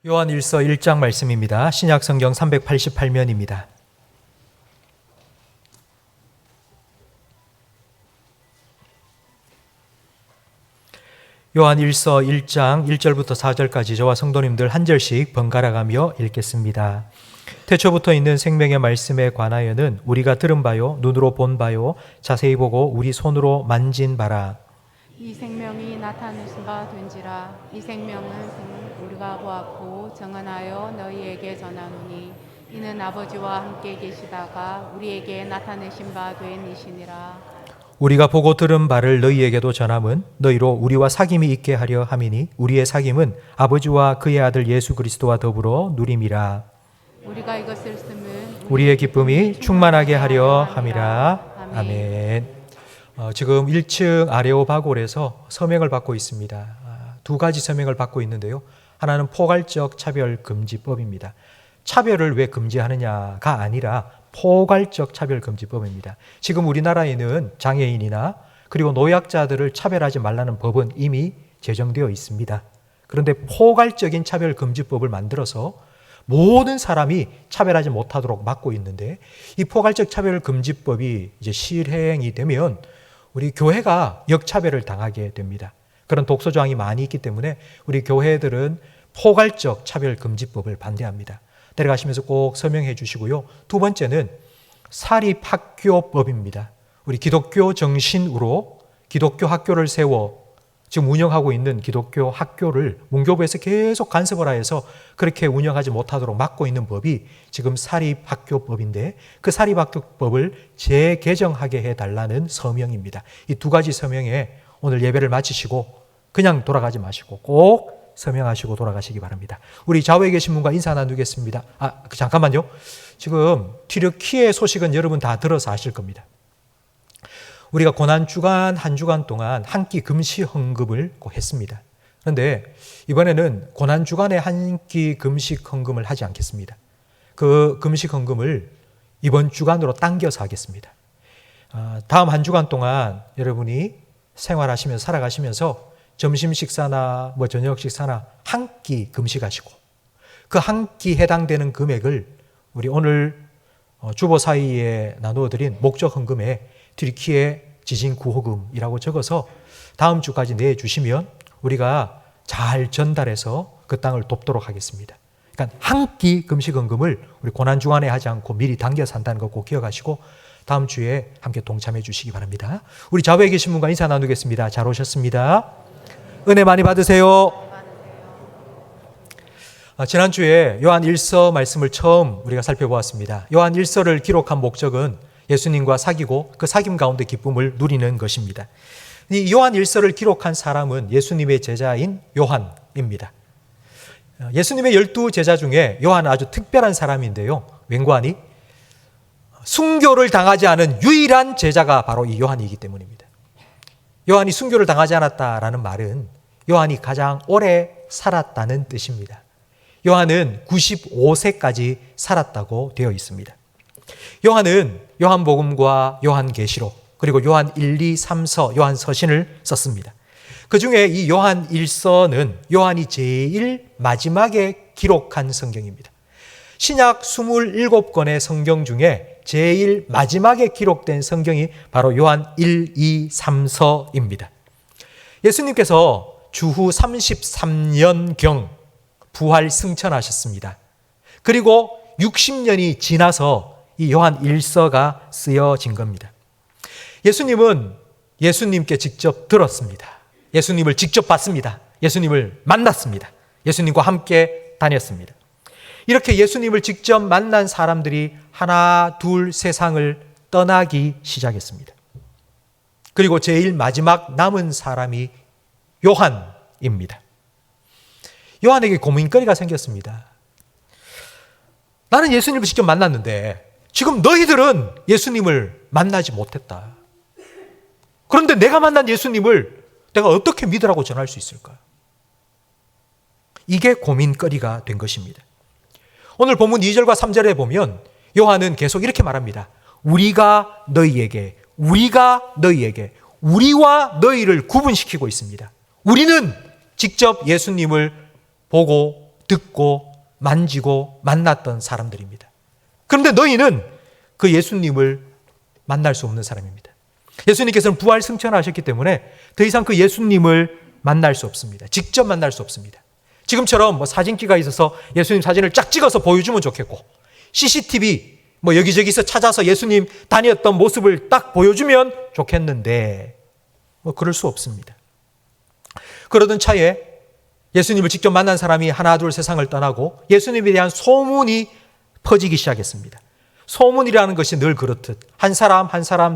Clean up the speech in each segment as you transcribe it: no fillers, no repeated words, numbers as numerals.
요한일서 1장 말씀입니다. 신약성경 388면입니다. 요한일서 1장 1절부터 4절까지 저와 성도님들 한 절씩 번갈아 가며 읽겠습니다. 태초부터 있는 생명의 말씀에 관하여는 우리가 들은 바요, 눈으로 본 바요, 자세히 보고 우리 손으로 만진 바라. 이 생명이 나타내신 바 된지라. 이 생명은 우리가 보았고 정언하여 너희에게 전하노니 이는 아버지와 함께 계시다가 우리에게 나타내신 바 된 이시니라. 우리가 보고 들은 바를 너희에게도 전함은 너희로 우리와 사귐이 있게 하려 함이니 우리의 사귐은 아버지와 그의 아들 예수 그리스도와 더불어 누림이라. 우리가 이것을 쓰면 우리의 기쁨이 충만하게 하려 함이라. 아멘. 지금 1층 아레오바골에서 서명을 받고 있습니다. 두 가지 서명을 받고 있는데요. 하나는 포괄적 차별금지법입니다. 차별을 왜 금지하느냐가 아니라 포괄적 차별금지법입니다. 지금 우리나라에는 장애인이나 그리고 노약자들을 차별하지 말라는 법은 이미 제정되어 있습니다. 그런데 포괄적인 차별금지법을 만들어서 모든 사람이 차별하지 못하도록 막고 있는데, 이 포괄적 차별금지법이 이제 실행이 되면 우리 교회가 역차별을 당하게 됩니다. 그런 독소조항이 많이 있기 때문에 우리 교회들은 포괄적 차별금지법을 반대합니다. 내려가시면서 꼭 서명해 주시고요. 두 번째는 사립학교법입니다. 우리 기독교 정신으로 기독교 학교를 세워 지금 운영하고 있는 기독교 학교를 문교부에서 계속 간섭을 하여서 그렇게 운영하지 못하도록 막고 있는 법이 지금 사립학교법인데, 그 사립학교법을 재개정하게 해달라는 서명입니다. 이 두 가지 서명에 오늘 예배를 마치시고 그냥 돌아가지 마시고 꼭 서명하시고 돌아가시기 바랍니다. 우리 좌우에 계신 분과 인사 나누겠습니다. 잠깐만요. 지금 튀르키예 소식은 여러분 다 들어서 아실 겁니다. 우리가 고난주간 한 주간 동안 한 끼 금식 헌금을 꼭 했습니다. 그런데 이번에는 고난주간에 한 끼 금식 헌금을 하지 않겠습니다. 그 금식 헌금을 이번 주간으로 당겨서 하겠습니다. 다음 한 주간 동안 여러분이 생활하시면서 살아가시면서 점심 식사나 저녁 식사나 한 끼 금식하시고 그 한 끼 해당되는 금액을 우리 오늘 주보 사이에 나누어 드린 목적 헌금에 튀르키예 지진 구호금이라고 적어서 다음 주까지 내주시면 우리가 잘 전달해서 그 땅을 돕도록 하겠습니다. 그러니까 한 끼 금식 헌금을 우리 고난 주간에 하지 않고 미리 당겨서 한다는 거 꼭 기억하시고 다음 주에 함께 동참해 주시기 바랍니다. 우리 좌우에 계신 분과 인사 나누겠습니다. 잘 오셨습니다. 은혜 많이 받으세요. 지난주에 요한 1서 말씀을 처음 우리가 살펴보았습니다. 요한 1서를 기록한 목적은 예수님과 사귀고 그 사귐 가운데 기쁨을 누리는 것입니다. 이 요한 1서를 기록한 사람은 예수님의 제자인 요한입니다. 예수님의 12제자 중에 요한은 아주 특별한 사람인데요. 웬관이 순교를 당하지 않은 유일한 제자가 바로 이 요한이기 때문입니다. 요한이 순교를 당하지 않았다라는 말은 요한이 가장 오래 살았다는 뜻입니다. 요한은 95세까지 살았다고 되어 있습니다. 요한은 요한복음과 요한계시록 그리고 요한 1, 2, 3서, 요한 서신을 썼습니다. 그 중에 이 요한 1서는 요한이 제일 마지막에 기록한 성경입니다. 신약 27권의 성경 중에 제일 마지막에 기록된 성경이 바로 요한 1, 2, 3서입니다. 예수님께서 주후 33년경 부활 승천하셨습니다. 그리고 60년이 지나서 이 요한 1서가 쓰여진 겁니다. 예수님은 예수님께 직접 들었습니다. 예수님을 직접 봤습니다. 예수님을 만났습니다. 예수님과 함께 다녔습니다. 이렇게 예수님을 직접 만난 사람들이 하나, 둘 세상을 떠나기 시작했습니다. 그리고 제일 마지막 남은 사람이 요한입니다. 요한에게 고민거리가 생겼습니다. 나는 예수님을 직접 만났는데 지금 너희들은 예수님을 만나지 못했다. 그런데 내가 만난 예수님을 내가 어떻게 믿으라고 전할 수 있을까? 이게 고민거리가 된 것입니다. 오늘 본문 2절과 3절에 보면 요한은 계속 이렇게 말합니다. 우리가 너희에게, 우리와 너희를 구분시키고 있습니다. 우리는 직접 예수님을 보고 듣고 만지고 만났던 사람들입니다. 그런데 너희는 그 예수님을 만날 수 없는 사람입니다. 예수님께서는 부활 승천하셨기 때문에 더 이상 그 예수님을 만날 수 없습니다. 직접 만날 수 없습니다. 지금처럼 뭐 사진기가 있어서 예수님 사진을 쫙 찍어서 보여주면 좋겠고, CCTV 뭐 여기저기서 찾아서 예수님 다녔던 모습을 딱 보여주면 좋겠는데 뭐 그럴 수 없습니다. 그러던 차에 예수님을 직접 만난 사람이 하나 둘 세상을 떠나고 예수님에 대한 소문이 퍼지기 시작했습니다. 소문이라는 것이 늘 그렇듯 한 사람,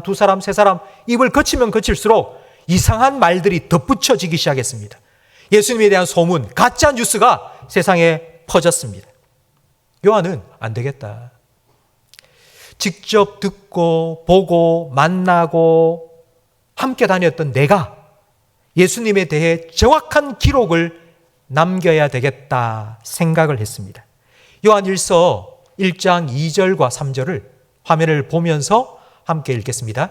두 사람, 세 사람 입을 거치면 거칠수록 이상한 말들이 덧붙여지기 시작했습니다. 예수님에 대한 소문, 가짜 뉴스가 세상에 퍼졌습니다. 요한은 안 되겠다. 직접 듣고 보고 만나고 함께 다녔던 내가 예수님에 대해 정확한 기록을 남겨야 되겠다 생각을 했습니다. 요한 1서 1장 2절과 3절을 화면을 보면서 함께 읽겠습니다.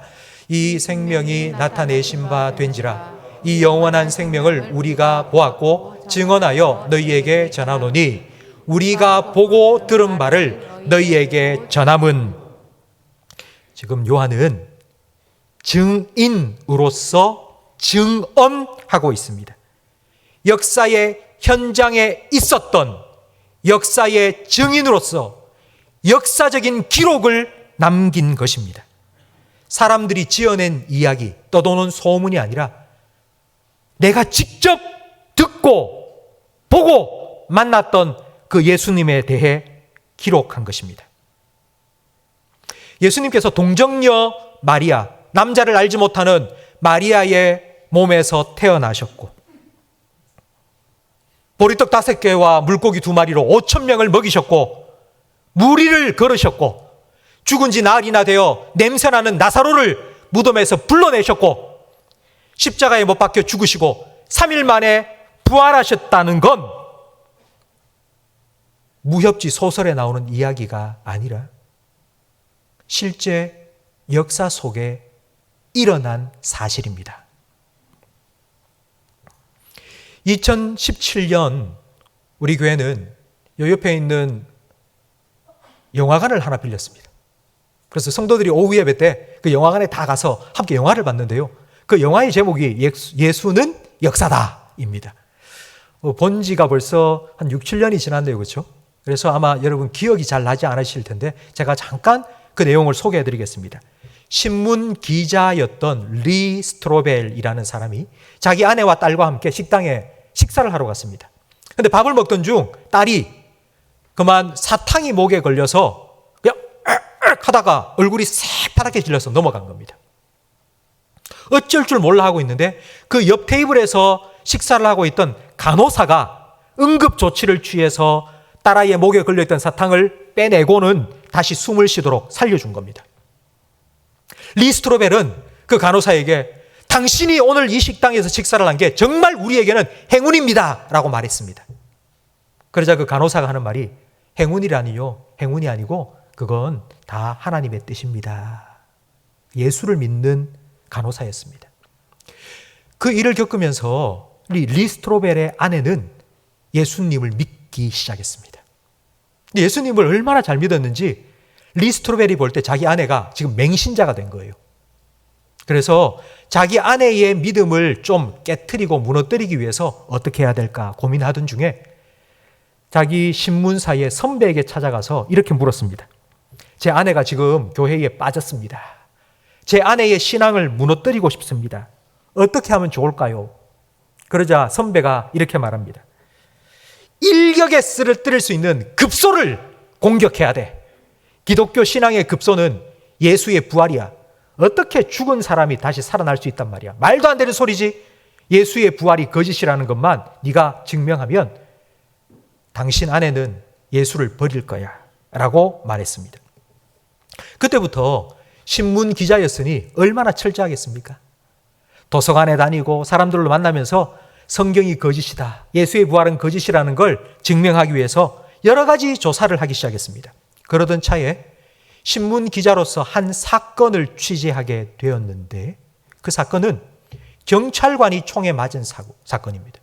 이 생명이 나타내신 바 된지라 이 영원한 생명을 우리가 보았고 증언하여 너희에게 전하노니 우리가 보고 들은 바를 너희에게 전함은. 지금 요한은 증인으로서 증언하고 있습니다. 역사의 현장에 있었던 역사의 증인으로서 역사적인 기록을 남긴 것입니다. 사람들이 지어낸 이야기, 떠도는 소문이 아니라 내가 직접 듣고 보고 만났던 그 예수님에 대해 기록한 것입니다. 예수님께서 동정녀 마리아, 남자를 알지 못하는 마리아의 몸에서 태어나셨고 보리떡 5개와 물고기 2마리로 5,000명을 먹이셨고 무리를 걸으셨고 죽은 지 나흘이나 되어 냄새나는 나사로를 무덤에서 불러내셨고 십자가에 못 박혀 죽으시고 3일 만에 부활하셨다는 건 무협지 소설에 나오는 이야기가 아니라 실제 역사 속에 일어난 사실입니다. 2017년 우리 교회는 요 옆에 있는 영화관을 하나 빌렸습니다. 그래서 성도들이 오후 예배 때 그 영화관에 다 가서 함께 영화를 봤는데요. 그 영화의 제목이 예수는 역사다입니다. 본 지가 벌써 한 6, 7년이 지났네요. 그렇죠? 그래서 아마 여러분 기억이 잘 나지 않으실 텐데 제가 잠깐 그 내용을 소개해 드리겠습니다. 신문 기자였던 리 스트로벨이라는 사람이 자기 아내와 딸과 함께 식당에 식사를 하러 갔습니다. 그런데 밥을 먹던 중 딸이 그만 사탕이 목에 걸려서 그냥 하다가 얼굴이 새파랗게 질려서 넘어간 겁니다. 어쩔 줄 몰라 하고 있는데 그 옆 테이블에서 식사를 하고 있던 간호사가 응급 조치를 취해서 딸아이의 목에 걸려있던 사탕을 빼내고는 다시 숨을 쉬도록 살려준 겁니다. 리 스트로벨은 그 간호사에게 당신이 오늘 이 식당에서 식사를 한 게 정말 우리에게는 행운입니다 라고 말했습니다. 그러자 그 간호사가 하는 말이 행운이라니요, 행운이 아니고 그건 다 하나님의 뜻입니다. 예수를 믿는 간호사였습니다. 그 일을 겪으면서 리 스트로벨의 아내는 예수님을 믿기 시작했습니다. 예수님을 얼마나 잘 믿었는지 리 스트로벨이 볼 때 자기 아내가 지금 맹신자가 된 거예요. 그래서 자기 아내의 믿음을 좀 깨트리고 무너뜨리기 위해서 어떻게 해야 될까 고민하던 중에 자기 신문사의 선배에게 찾아가서 이렇게 물었습니다. 제 아내가 지금 교회에 빠졌습니다. 제 아내의 신앙을 무너뜨리고 싶습니다. 어떻게 하면 좋을까요? 그러자 선배가 이렇게 말합니다. 일격에 쓰러뜨릴 수 있는 급소를 공격해야 돼. 기독교 신앙의 급소는 예수의 부활이야. 어떻게 죽은 사람이 다시 살아날 수 있단 말이야. 말도 안 되는 소리지. 예수의 부활이 거짓이라는 것만 네가 증명하면 당신 아내는 예수를 버릴 거야 라고 말했습니다. 그때부터 신문 기자였으니 얼마나 철저하겠습니까? 도서관에 다니고 사람들로 만나면서 성경이 거짓이다, 예수의 부활은 거짓이라는 걸 증명하기 위해서 여러 가지 조사를 하기 시작했습니다. 그러던 차에 신문 기자로서 한 사건을 취재하게 되었는데 그 사건은 경찰관이 총에 맞은 사건입니다.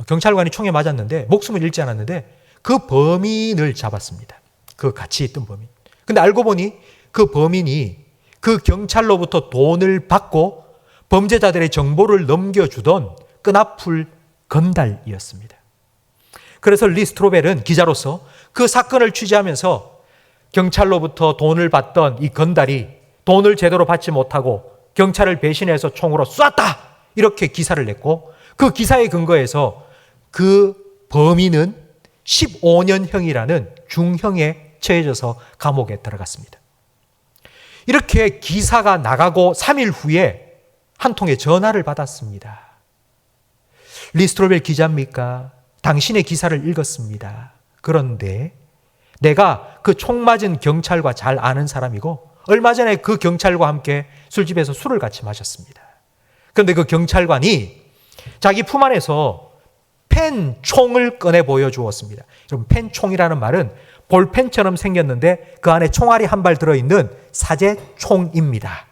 경찰관이 총에 맞았는데 목숨을 잃지 않았는데 그 범인을 잡았습니다. 그 같이 있던 범인. 근데 알고 보니 그 범인이 그 경찰로부터 돈을 받고 범죄자들의 정보를 넘겨주던 끈아풀 건달이었습니다. 그래서 리 스트로벨은 기자로서 그 사건을 취재하면서 경찰로부터 돈을 받던 이 건달이 돈을 제대로 받지 못하고 경찰을 배신해서 총으로 쐈다! 이렇게 기사를 냈고 그 기사에 근거해서 그 범인은 15년형이라는 중형에 처해져서 감옥에 들어갔습니다. 이렇게 기사가 나가고 3일 후에 한 통의 전화를 받았습니다. 리 스트로벨 기자입니까? 당신의 기사를 읽었습니다. 그런데 내가 그 총 맞은 경찰과 잘 아는 사람이고 얼마 전에 그 경찰과 함께 술집에서 술을 같이 마셨습니다. 그런데 그 경찰관이 자기 품 안에서 펜총을 꺼내 보여주었습니다. 여러분, 펜총이라는 말은 볼펜처럼 생겼는데 그 안에 총알이 한 발 들어있는 사제총입니다.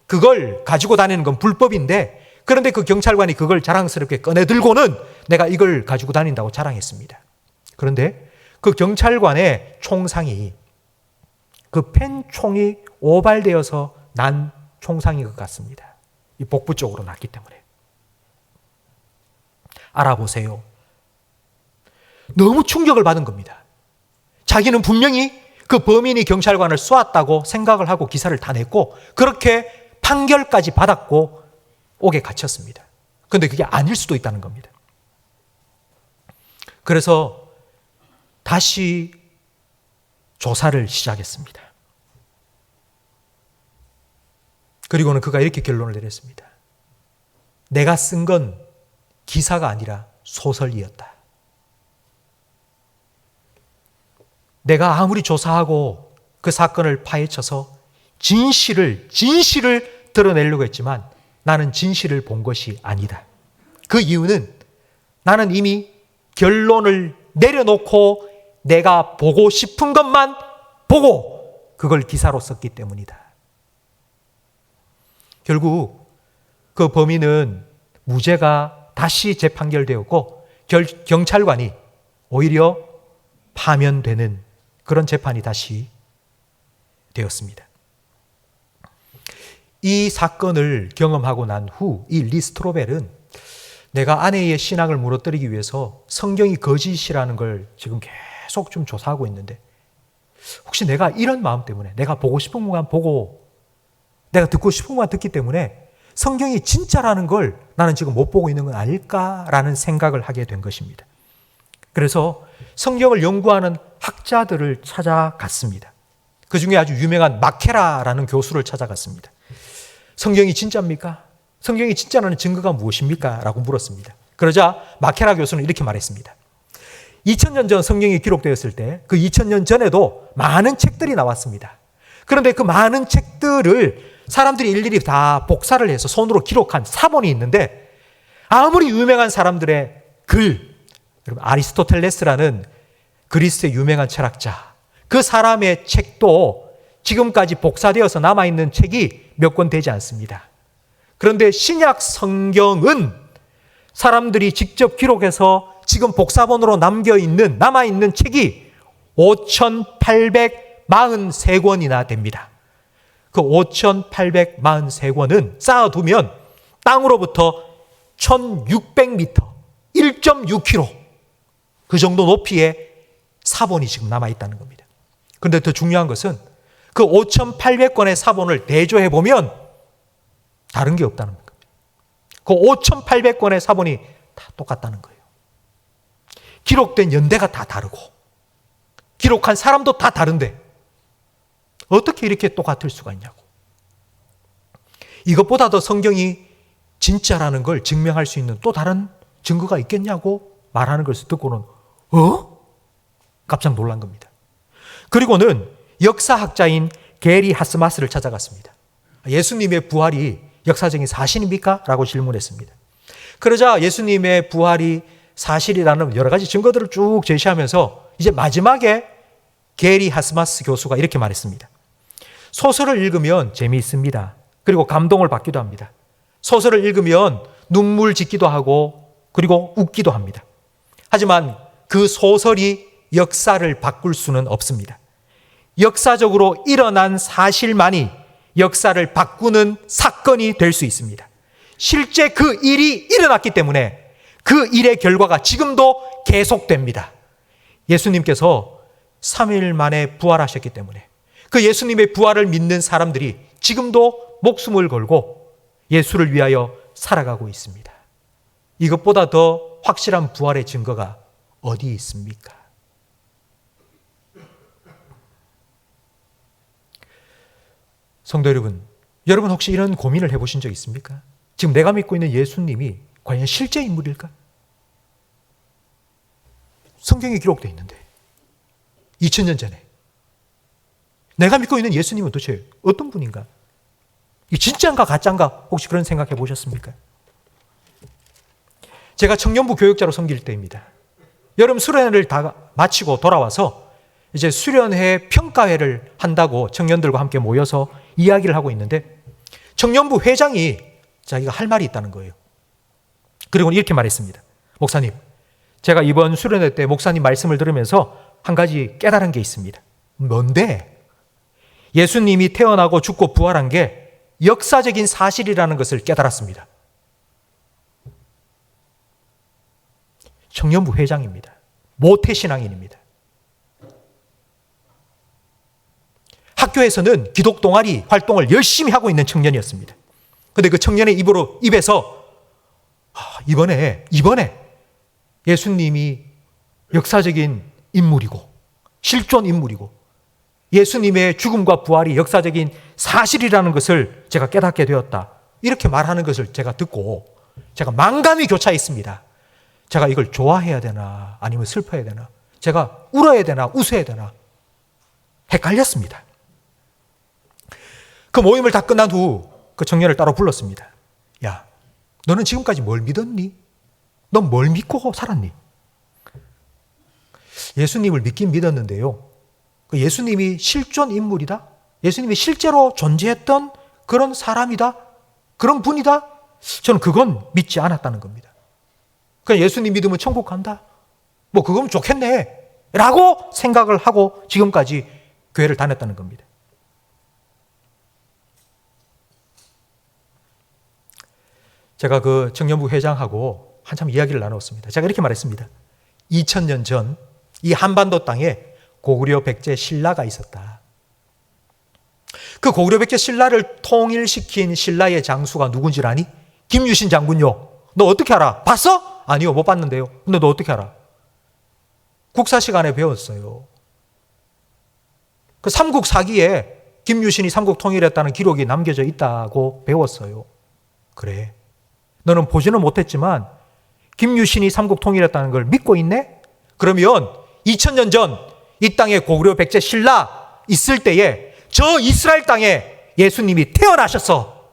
그걸 가지고 다니는 건 불법인데 그런데 그 경찰관이 그걸 자랑스럽게 꺼내 들고는 내가 이걸 가지고 다닌다고 자랑했습니다. 그런데 그 경찰관의 총상이 그 펜총이 오발되어서 난 총상인 것 같습니다. 이 복부 쪽으로 났기 때문에. 알아보세요. 너무 충격을 받은 겁니다. 자기는 분명히 그 범인이 경찰관을 쏘았다고 생각을 하고 기사를 다 냈고 그렇게 판결까지 받았고 옥에 갇혔습니다. 그런데 그게 아닐 수도 있다는 겁니다. 그래서 다시 조사를 시작했습니다. 그리고는 그가 이렇게 결론을 내렸습니다. 내가 쓴 건 기사가 아니라 소설이었다. 내가 아무리 조사하고 그 사건을 파헤쳐서 진실을 드러내려고 했지만 나는 진실을 본 것이 아니다. 그 이유는 나는 이미 결론을 내려놓고 내가 보고 싶은 것만 보고 그걸 기사로 썼기 때문이다. 결국 그 범인은 무죄가 다시 재판결되었고 경찰관이 오히려 파면되는 그런 재판이 다시 되었습니다. 이 사건을 경험하고 난 후 이 리 스트로벨은 내가 아내의 신앙을 무너뜨리기 위해서 성경이 거짓이라는 걸 지금 계속 좀 조사하고 있는데 혹시 내가 이런 마음 때문에 내가 보고 싶은 것만 보고 내가 듣고 싶은 것만 듣기 때문에 성경이 진짜라는 걸 나는 지금 못 보고 있는 건 아닐까라는 생각을 하게 된 것입니다. 그래서 성경을 연구하는 학자들을 찾아갔습니다. 그 중에 아주 유명한 마케라라는 교수를 찾아갔습니다. 성경이 진짜입니까? 성경이 진짜라는 증거가 무엇입니까? 라고 물었습니다. 그러자 마케라 교수는 이렇게 말했습니다. 2000년 전 성경이 기록되었을 때 그 2000년 전에도 많은 책들이 나왔습니다. 그런데 그 많은 책들을 사람들이 일일이 다 복사를 해서 손으로 기록한 사본이 있는데 아무리 유명한 사람들의 글, 여러분 아리스토텔레스라는 그리스의 유명한 철학자, 그 사람의 책도 지금까지 복사되어서 남아있는 책이 몇 권 되지 않습니다. 그런데 신약 성경은 사람들이 직접 기록해서 지금 복사본으로 남아있는 책이 5,843권이나 됩니다. 그 5,843권은 쌓아두면 땅으로부터 1,600m, 1.6km 그 정도 높이의 사본이 지금 남아있다는 겁니다. 그런데 더 중요한 것은 그 5,800권의 사본을 대조해보면 다른 게 없다는 겁니다. 그 5,800권의 사본이 다 똑같다는 거예요. 기록된 연대가 다 다르고 기록한 사람도 다 다른데 어떻게 이렇게 똑같을 수가 있냐고. 이것보다 더 성경이 진짜라는 걸 증명할 수 있는 또 다른 증거가 있겠냐고 말하는 것을 듣고는 깜짝 놀란 겁니다. 그리고는 역사학자인 게리 하스마스를 찾아갔습니다. 예수님의 부활이 역사적인 사실입니까? 라고 질문했습니다. 그러자 예수님의 부활이 사실이라는 여러 가지 증거들을 쭉 제시하면서 이제 마지막에 게리 하스마스 교수가 이렇게 말했습니다. 소설을 읽으면 재미있습니다. 그리고 감동을 받기도 합니다. 소설을 읽으면 눈물 짓기도 하고 그리고 웃기도 합니다. 하지만 그 소설이 역사를 바꿀 수는 없습니다. 역사적으로 일어난 사실만이 역사를 바꾸는 사건이 될 수 있습니다. 실제 그 일이 일어났기 때문에 그 일의 결과가 지금도 계속됩니다. 예수님께서 3일 만에 부활하셨기 때문에 그 예수님의 부활을 믿는 사람들이 지금도 목숨을 걸고 예수를 위하여 살아가고 있습니다. 이것보다 더 확실한 부활의 증거가 어디 있습니까? 성도 여러분, 여러분 혹시 이런 고민을 해보신 적 있습니까? 지금 내가 믿고 있는 예수님이 과연 실제 인물일까? 성경에 기록되어 있는데 2000년 전에 내가 믿고 있는 예수님은 도대체 어떤 분인가? 이 진짜인가 가짜인가? 혹시 그런 생각해 보셨습니까? 제가 청년부 교육자로 섬길 때입니다. 여름 수련회를 다 마치고 돌아와서 이제 수련회 평가회를 한다고 청년들과 함께 모여서 이야기를 하고 있는데 청년부 회장이 자기가 할 말이 있다는 거예요. 그리고 이렇게 말했습니다. 목사님, 제가 이번 수련회 때 목사님 말씀을 들으면서 한 가지 깨달은 게 있습니다. 뭔데? 예수님이 태어나고 죽고 부활한 게 역사적인 사실이라는 것을 깨달았습니다. 청년부 회장입니다. 모태신앙인입니다. 학교에서는 기독 동아리 활동을 열심히 하고 있는 청년이었습니다. 그런데 그 청년의 입에서 이번에 예수님이 역사적인 인물이고 실존 인물이고 예수님의 죽음과 부활이 역사적인 사실이라는 것을 제가 깨닫게 되었다. 이렇게 말하는 것을 제가 듣고 제가 만감이 교차했습니다. 제가 이걸 좋아해야 되나 아니면 슬퍼해야 되나, 제가 울어야 되나 웃어야 되나 헷갈렸습니다. 그 모임을 다 끝난 후 그 청년을 따로 불렀습니다. 야, 너는 지금까지 뭘 믿었니? 넌 뭘 믿고 살았니? 예수님을 믿긴 믿었는데요. 그 예수님이 실존 인물이다? 예수님이 실제로 존재했던 그런 사람이다? 그런 분이다? 저는 그건 믿지 않았다는 겁니다. 그냥 예수님 믿으면 천국 간다? 뭐 그거면 좋겠네 라고 생각을 하고 지금까지 교회를 다녔다는 겁니다. 제가 그 청년부 회장하고 한참 이야기를 나눴습니다. 제가 이렇게 말했습니다. 2000년 전 이 한반도 땅에 고구려 백제 신라가 있었다. 그 고구려 백제 신라를 통일시킨 신라의 장수가 누군지 아니? 김유신 장군요. 너 어떻게 알아? 봤어? 아니요, 못 봤는데요. 근데 너 어떻게 알아? 국사 시간에 배웠어요. 그 삼국 사기에 김유신이 삼국 통일했다는 기록이 남겨져 있다고 배웠어요. 그래. 너는 보지는 못했지만 김유신이 삼국 통일했다는 걸 믿고 있네? 그러면 2000년 전 이 땅에 고구려 백제 신라 있을 때에 저 이스라엘 땅에 예수님이 태어나셨어.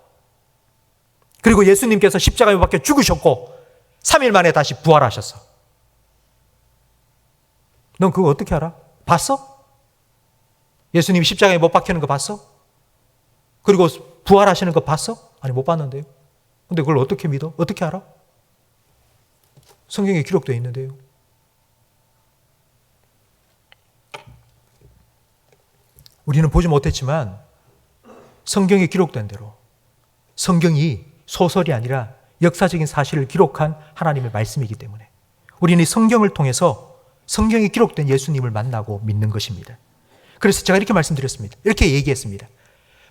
그리고 예수님께서 십자가에 못 박혀 죽으셨고 3일 만에 다시 부활하셨어. 넌 그거 어떻게 알아? 봤어? 예수님이 십자가에 못 박히는 거 봤어? 그리고 부활하시는 거 봤어? 아니, 못 봤는데요. 근데 그걸 어떻게 믿어? 어떻게 알아? 성경에 기록되어 있는데요. 우리는 보지 못했지만 성경에 기록된 대로 성경이 소설이 아니라 역사적인 사실을 기록한 하나님의 말씀이기 때문에 우리는 이 성경을 통해서 성경에 기록된 예수님을 만나고 믿는 것입니다. 그래서 제가 이렇게 말씀드렸습니다. 이렇게 얘기했습니다.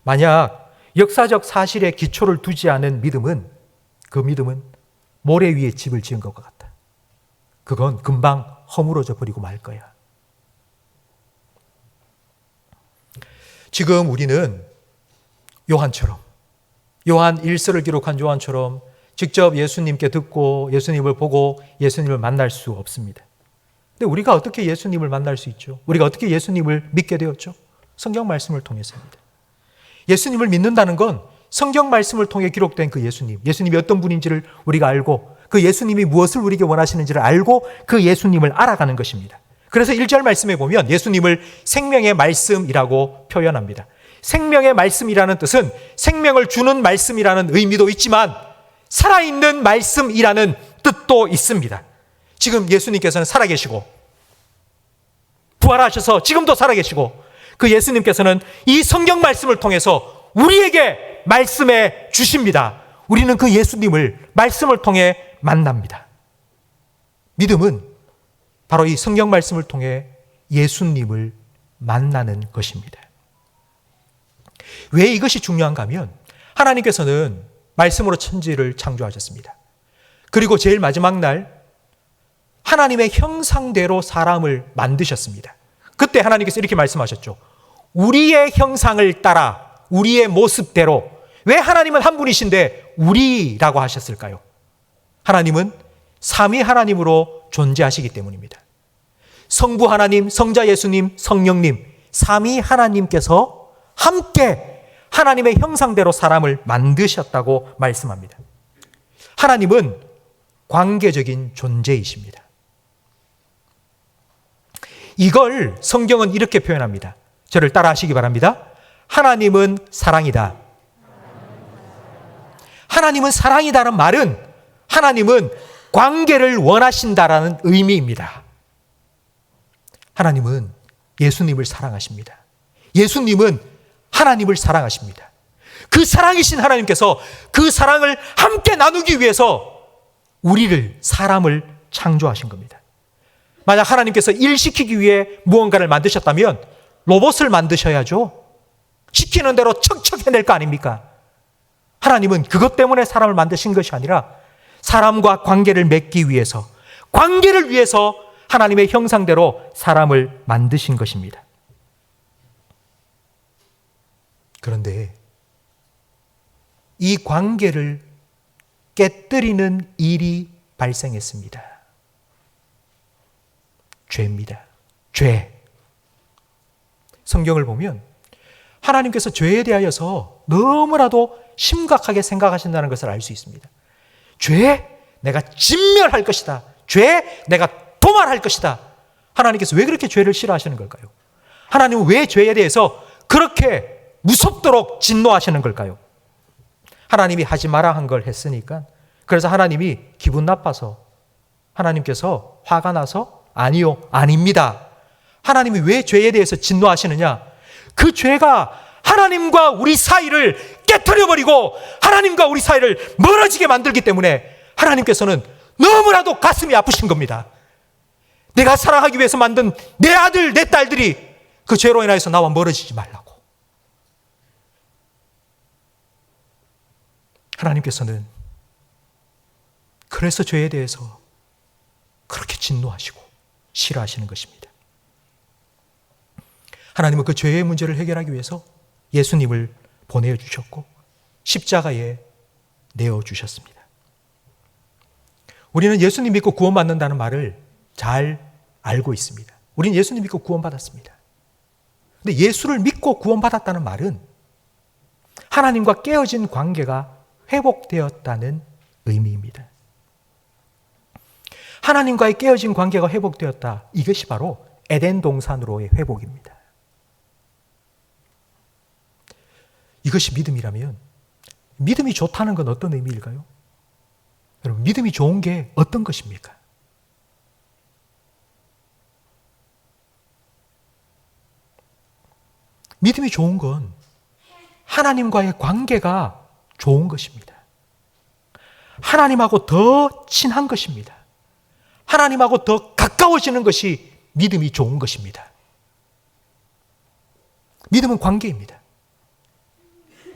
만약 역사적 사실에 기초를 두지 않은 믿음은, 그 믿음은 모래 위에 집을 지은 것과 같다. 그건 금방 허물어져 버리고 말 거야. 지금 우리는 요한처럼, 요한 1서를 기록한 요한처럼 직접 예수님께 듣고 예수님을 보고 예수님을 만날 수 없습니다. 근데 우리가 어떻게 예수님을 만날 수 있죠? 우리가 어떻게 예수님을 믿게 되었죠? 성경 말씀을 통해서입니다. 예수님을 믿는다는 건 성경 말씀을 통해 기록된 그 예수님, 예수님이 어떤 분인지를 우리가 알고 그 예수님이 무엇을 우리에게 원하시는지를 알고 그 예수님을 알아가는 것입니다. 그래서 1절 말씀에 보면 예수님을 생명의 말씀이라고 표현합니다. 생명의 말씀이라는 뜻은 생명을 주는 말씀이라는 의미도 있지만 살아있는 말씀이라는 뜻도 있습니다. 지금 예수님께서는 살아계시고 부활하셔서 지금도 살아계시고 그 예수님께서는 이 성경 말씀을 통해서 우리에게 말씀해 주십니다. 우리는 그 예수님을 말씀을 통해 만납니다. 믿음은 바로 이 성경 말씀을 통해 예수님을 만나는 것입니다. 왜 이것이 중요한가 하면 하나님께서는 말씀으로 천지를 창조하셨습니다. 그리고 제일 마지막 날 하나님의 형상대로 사람을 만드셨습니다. 그때 하나님께서 이렇게 말씀하셨죠. 우리의 형상을 따라 우리의 모습대로. 왜 하나님은 한 분이신데 우리라고 하셨을까요? 하나님은 삼위 하나님으로 존재하시기 때문입니다. 성부 하나님, 성자 예수님, 성령님 삼위 하나님께서 함께 하나님의 형상대로 사람을 만드셨다고 말씀합니다. 하나님은 관계적인 존재이십니다. 이걸 성경은 이렇게 표현합니다. 저를 따라 하시기 바랍니다. 하나님은 사랑이다. 하나님은 사랑이다라는 말은 하나님은 관계를 원하신다라는 의미입니다. 하나님은 예수님을 사랑하십니다. 예수님은 하나님을 사랑하십니다. 그 사랑이신 하나님께서 그 사랑을 함께 나누기 위해서 우리를, 사람을 창조하신 겁니다. 만약 하나님께서 일시키기 위해 무언가를 만드셨다면 로봇을 만드셔야죠. 시키는 대로 척척 해낼 거 아닙니까? 하나님은 그것 때문에 사람을 만드신 것이 아니라 사람과 관계를 맺기 위해서, 관계를 위해서 하나님의 형상대로 사람을 만드신 것입니다. 그런데 이 관계를 깨뜨리는 일이 발생했습니다. 죄입니다. 죄. 성경을 보면 하나님께서 죄에 대하여서 너무나도 심각하게 생각하신다는 것을 알 수 있습니다. 죄, 내가 진멸할 것이다. 죄, 내가 도말할 것이다. 하나님께서 왜 그렇게 죄를 싫어하시는 걸까요? 하나님은 왜 죄에 대해서 그렇게 무섭도록 진노하시는 걸까요? 하나님이 하지 마라 한 걸 했으니까. 그래서 하나님이 기분 나빠서, 하나님께서 화가 나서 아니요, 아닙니다. 하나님이 왜 죄에 대해서 진노하시느냐? 그 죄가 하나님과 우리 사이를 깨트려버리고 하나님과 우리 사이를 멀어지게 만들기 때문에 하나님께서는 너무나도 가슴이 아프신 겁니다. 내가 사랑하기 위해서 만든 내 아들, 내 딸들이 그 죄로 인하여서 나와 멀어지지 말라고. 하나님께서는 그래서 죄에 대해서 그렇게 진노하시고 싫어하시는 것입니다. 하나님은 그 죄의 문제를 해결하기 위해서 예수님을 보내주셨고 십자가에 내어주셨습니다. 우리는 예수님 믿고 구원받는다는 말을 잘 알고 있습니다. 우리는 예수님 믿고 구원받았습니다. 근데 예수를 믿고 구원받았다는 말은 하나님과 깨어진 관계가 회복되었다는 의미입니다. 하나님과의 깨어진 관계가 회복되었다. 이것이 바로 에덴 동산으로의 회복입니다. 이것이 믿음이라면 믿음이 좋다는 건 어떤 의미일까요? 여러분, 믿음이 좋은 게 어떤 것입니까? 믿음이 좋은 건 하나님과의 관계가 좋은 것입니다. 하나님하고 더 친한 것입니다. 하나님하고 더 가까워지는 것이 믿음이 좋은 것입니다. 믿음은 관계입니다.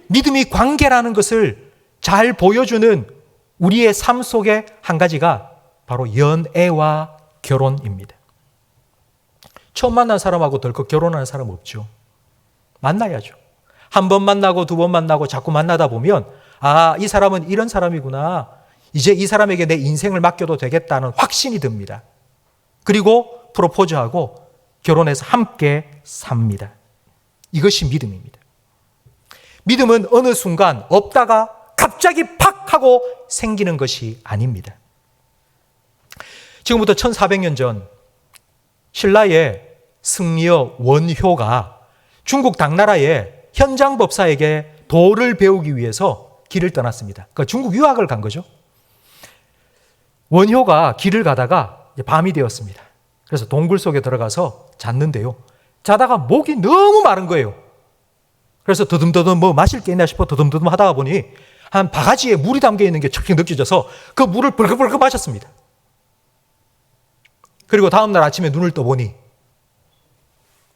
믿음이 관계라는 것을 잘 보여주는 우리의 삶 속의 한 가지가 바로 연애와 결혼입니다. 처음 만난 사람하고 덜컥 결혼하는 사람 없죠. 만나야죠. 한 번 만나고 두 번 만나고 자꾸 만나다 보면 아, 이 사람은 이런 사람이구나. 이제 이 사람에게 내 인생을 맡겨도 되겠다는 확신이 듭니다. 그리고 프로포즈하고 결혼해서 함께 삽니다. 이것이 믿음입니다. 믿음은 어느 순간 없다가 갑자기 팍 하고 생기는 것이 아닙니다. 지금부터 1400년 전 신라의 승려 원효가 중국 당나라의 현장 법사에게 도를 배우기 위해서 길을 떠났습니다. 그러니까 중국 유학을 간 거죠. 원효가 길을 가다가 이제 밤이 되었습니다. 그래서 동굴 속에 들어가서 잤는데요. 자다가 목이 너무 마른 거예요. 그래서 더듬더듬 뭐 마실 게 있나 싶어 더듬더듬 하다가 보니 한 바가지에 물이 담겨 있는 게 척척 느껴져서 그 물을 벌컥벌컥 마셨습니다. 그리고 다음날 아침에 눈을 떠보니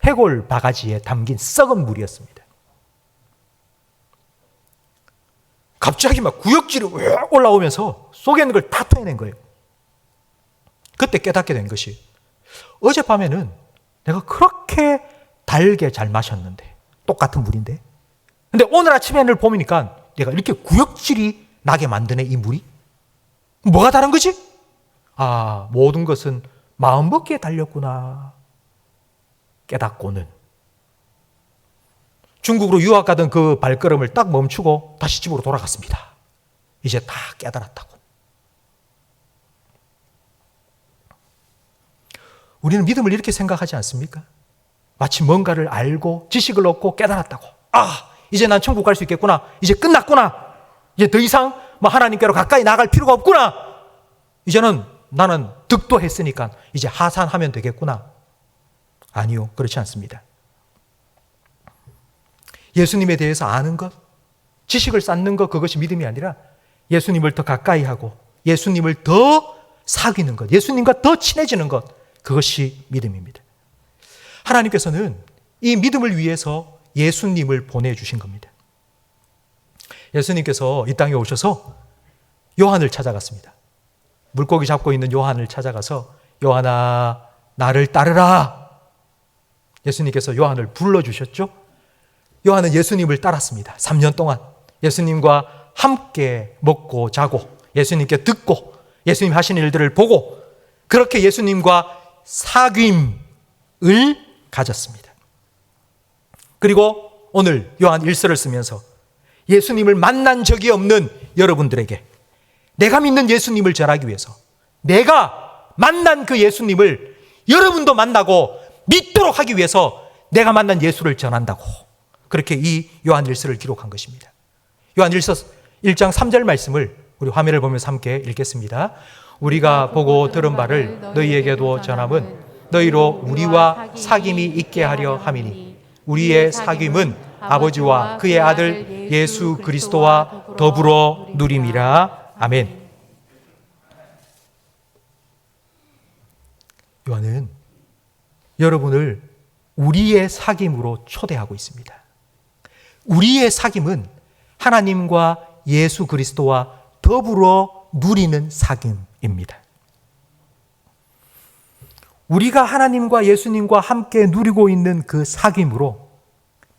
해골 바가지에 담긴 썩은 물이었습니다. 갑자기 막 구역질이 올라오면서 속에 있는 걸 다 토해낸 거예요. 그때 깨닫게 된 것이 어젯밤에는 내가 그렇게 달게 잘 마셨는데 똑같은 물인데 근데 오늘 아침에는 보니까 내가 이렇게 구역질이 나게 만드네 이 물이? 뭐가 다른 거지? 아, 모든 것은 마음먹기에 달렸구나 깨닫고는 중국으로 유학 가던 그 발걸음을 딱 멈추고 다시 집으로 돌아갔습니다. 이제 다 깨달았다고. 우리는 믿음을 이렇게 생각하지 않습니까? 마치 뭔가를 알고 지식을 얻고 깨달았다고. 아, 이제 난 천국 갈 수 있겠구나. 이제 끝났구나. 이제 더 이상 뭐 하나님께로 가까이 나갈 필요가 없구나. 이제는 나는 득도했으니까 이제 하산하면 되겠구나. 아니요, 그렇지 않습니다. 예수님에 대해서 아는 것, 지식을 쌓는 것, 그것이 믿음이 아니라 예수님을 더 가까이 하고 예수님을 더 사귀는 것, 예수님과 더 친해지는 것, 그것이 믿음입니다. 하나님께서는 이 믿음을 위해서 예수님을 보내주신 겁니다. 예수님께서 이 땅에 오셔서 요한을 찾아갔습니다. 물고기 잡고 있는 요한을 찾아가서 요한아, 나를 따르라. 예수님께서 요한을 불러주셨죠. 요한은 예수님을 따랐습니다. 3년 동안 예수님과 함께 먹고 자고 예수님께 듣고 예수님 하신 일들을 보고 그렇게 예수님과 사귐을 가졌습니다. 그리고 오늘 요한 1서를 쓰면서 예수님을 만난 적이 없는 여러분들에게 내가 믿는 예수님을 전하기 위해서 내가 만난 그 예수님을 여러분도 만나고 믿도록 하기 위해서 내가 만난 예수를 전한다고 그렇게 이 요한 1서를 기록한 것입니다. 요한 1서 1장 3절 말씀을 우리 화면을 보면서 함께 읽겠습니다. 우리가 보고 들은 바를 너희에게도 전함은 너희로 우리와 사귐이 있게 하려 함이니 우리의 사귐은 아버지와 그의 아들 예수 그리스도와 더불어 누림이라. 아멘. 요한은 여러분을 우리의 사귐으로 초대하고 있습니다. 우리의 사귐은 하나님과 예수 그리스도와 더불어 누리는 사귐입니다. 우리가 하나님과 예수님과 함께 누리고 있는 그 사귐으로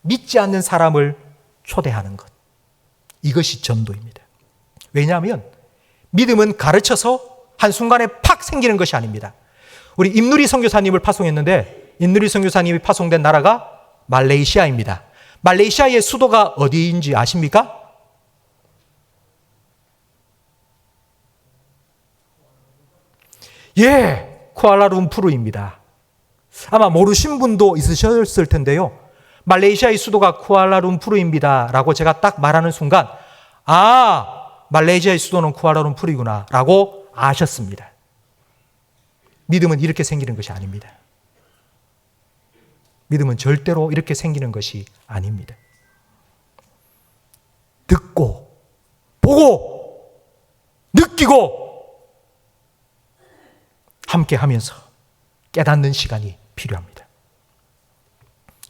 믿지 않는 사람을 초대하는 것. 이것이 전도입니다. 왜냐하면 믿음은 가르쳐서 한순간에 팍 생기는 것이 아닙니다. 우리 임누리 선교사님을 파송했는데 임누리 선교사님이 파송된 나라가 말레이시아입니다. 말레이시아의 수도가 어디인지 아십니까? 예, 쿠알라룸푸르입니다. 아마 모르신 분도 있으셨을 텐데요. 말레이시아의 수도가 쿠알라룸푸르입니다 라고 제가 딱 말하는 순간 아, 말레이시아의 수도는 쿠알라룸푸르이구나 라고 아셨습니다. 믿음은 이렇게 생기는 것이 아닙니다. 믿음은 절대로 이렇게 생기는 것이 아닙니다. 듣고 보고 느끼고 함께 하면서 깨닫는 시간이 필요합니다.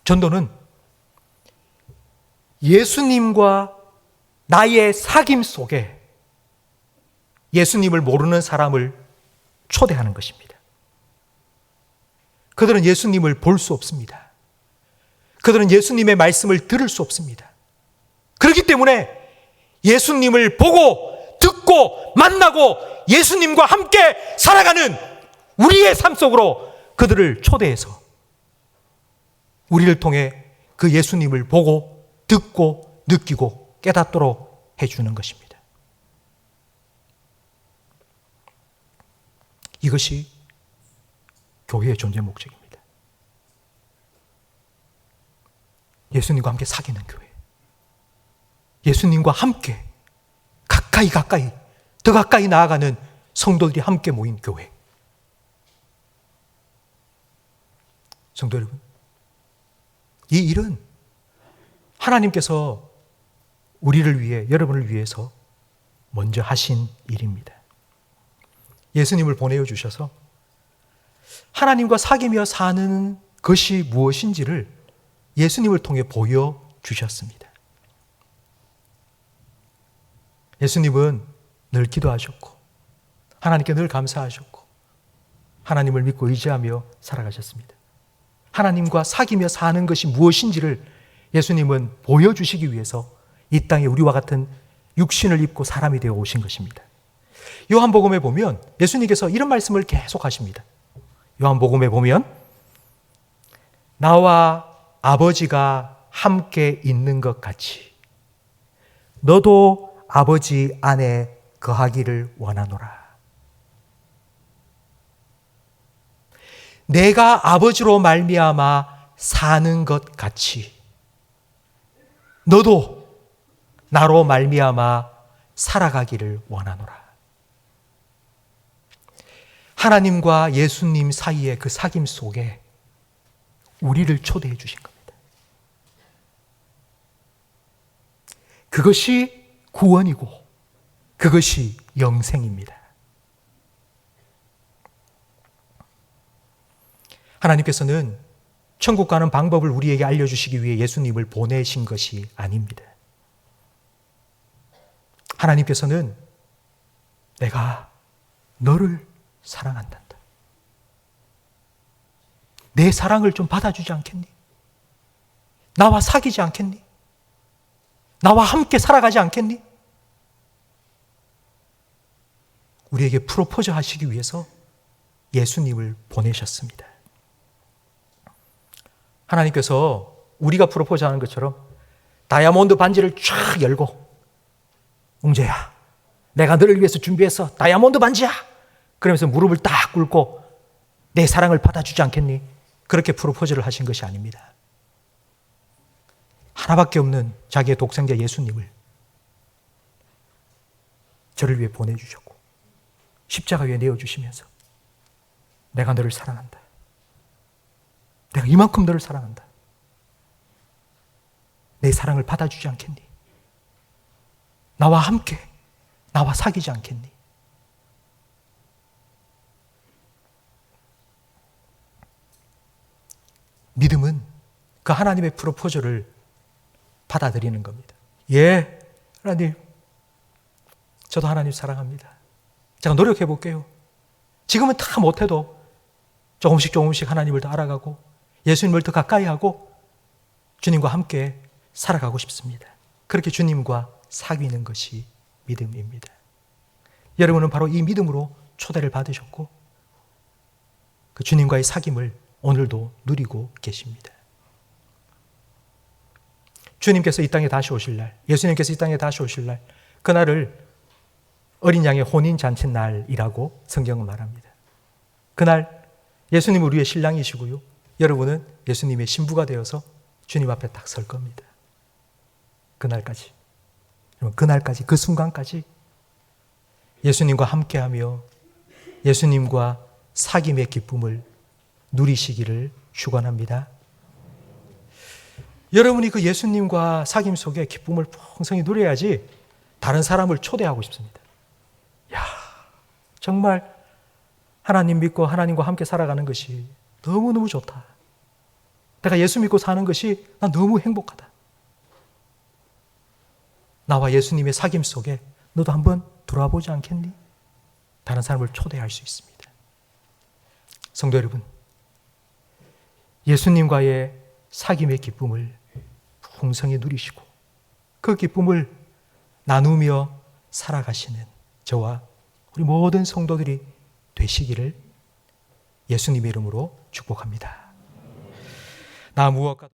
전도는 예수님과 나의 사귐 속에 예수님을 모르는 사람을 초대하는 것입니다. 그들은 예수님을 볼 수 없습니다. 그들은 예수님의 말씀을 들을 수 없습니다. 그렇기 때문에 예수님을 보고 듣고 만나고 예수님과 함께 살아가는 우리의 삶 속으로 그들을 초대해서 우리를 통해 그 예수님을 보고 듣고 느끼고 깨닫도록 해주는 것입니다. 이것이 교회의 존재 목적입니다. 예수님과 함께 사귀는 교회. 예수님과 함께 가까이 더 가까이 나아가는 성도들이 함께 모인 교회. 성도 여러분, 이 일은 하나님께서 우리를 위해, 여러분을 위해서 먼저 하신 일입니다. 예수님을 보내어 주셔서 하나님과 사귀며 사는 것이 무엇인지를 예수님을 통해 보여주셨습니다. 예수님은 늘 기도하셨고 하나님께 늘 감사하셨고 하나님을 믿고 의지하며 살아가셨습니다. 하나님과 사귀며 사는 것이 무엇인지를 예수님은 보여주시기 위해서 이 땅에 우리와 같은 육신을 입고 사람이 되어 오신 것입니다. 요한복음에 보면 예수님께서 이런 말씀을 계속 하십니다. 요한복음에 보면 나와 아버지가 함께 있는 것 같이 너도 아버지 안에 거하기를 원하노라. 내가 아버지로 말미암아 사는 것 같이 너도 나로 말미암아 살아가기를 원하노라. 하나님과 예수님 사이의 그 사귐 속에 우리를 초대해 주신 겁니다. 그것이 구원이고 그것이 영생입니다. 하나님께서는 천국 가는 방법을 우리에게 알려주시기 위해 예수님을 보내신 것이 아닙니다. 하나님께서는 내가 너를 사랑한단다. 내 사랑을 좀 받아주지 않겠니? 나와 사귀지 않겠니? 나와 함께 살아가지 않겠니? 우리에게 프로포즈 하시기 위해서 예수님을 보내셨습니다. 하나님께서 우리가 프로포즈 하는 것처럼 다이아몬드 반지를 쫙 열고 웅재야, 내가 너를 위해서 준비해서 다이아몬드 반지야! 그러면서 무릎을 딱 꿇고 내 사랑을 받아주지 않겠니? 그렇게 프로포즈를 하신 것이 아닙니다. 하나밖에 없는 자기의 독생자 예수님을 저를 위해 보내주셨고 십자가 위에 내어주시면서 내가 너를 사랑한다. 내가 이만큼 너를 사랑한다. 내 사랑을 받아주지 않겠니? 나와 함께, 나와 사귀지 않겠니? 믿음은 그 하나님의 프로포즈를 받아들이는 겁니다. 예, 하나님, 저도 하나님 사랑합니다. 제가 노력해 볼게요. 지금은 다 못해도 조금씩 하나님을 더 알아가고 예수님을 더 가까이 하고 주님과 함께 살아가고 싶습니다. 그렇게 주님과 사귀는 것이 믿음입니다. 여러분은 바로 이 믿음으로 초대를 받으셨고 그 주님과의 사귐을 오늘도 누리고 계십니다. 주님께서 이 땅에 다시 오실 날, 예수님께서 이 땅에 다시 오실 날, 그날을 어린 양의 혼인잔치날이라고 성경은 말합니다. 그날 예수님은 우리의 신랑이시고요. 여러분은 예수님의 신부가 되어서 주님 앞에 딱 설 겁니다. 그날까지. 그날까지, 그 순간까지 예수님과 함께하며 예수님과 사귐의 기쁨을 누리시기를 축원합니다. 여러분이 그 예수님과 사귐 속에 기쁨을 풍성히 누려야지 다른 사람을 초대하고 싶습니다. 야, 정말 하나님 믿고 하나님과 함께 살아가는 것이 너무너무 좋다. 내가 예수 믿고 사는 것이 난 너무 행복하다. 나와 예수님의 사귐 속에 너도 한번 들어와 보지 않겠니? 다른 사람을 초대할 수 있습니다. 성도 여러분, 예수님과의 사귐의 기쁨을 풍성히 누리시고 그 기쁨을 나누며 살아가시는 저와 우리 모든 성도들이 되시기를 예수님의 이름으로 축복합니다. 나 무엇과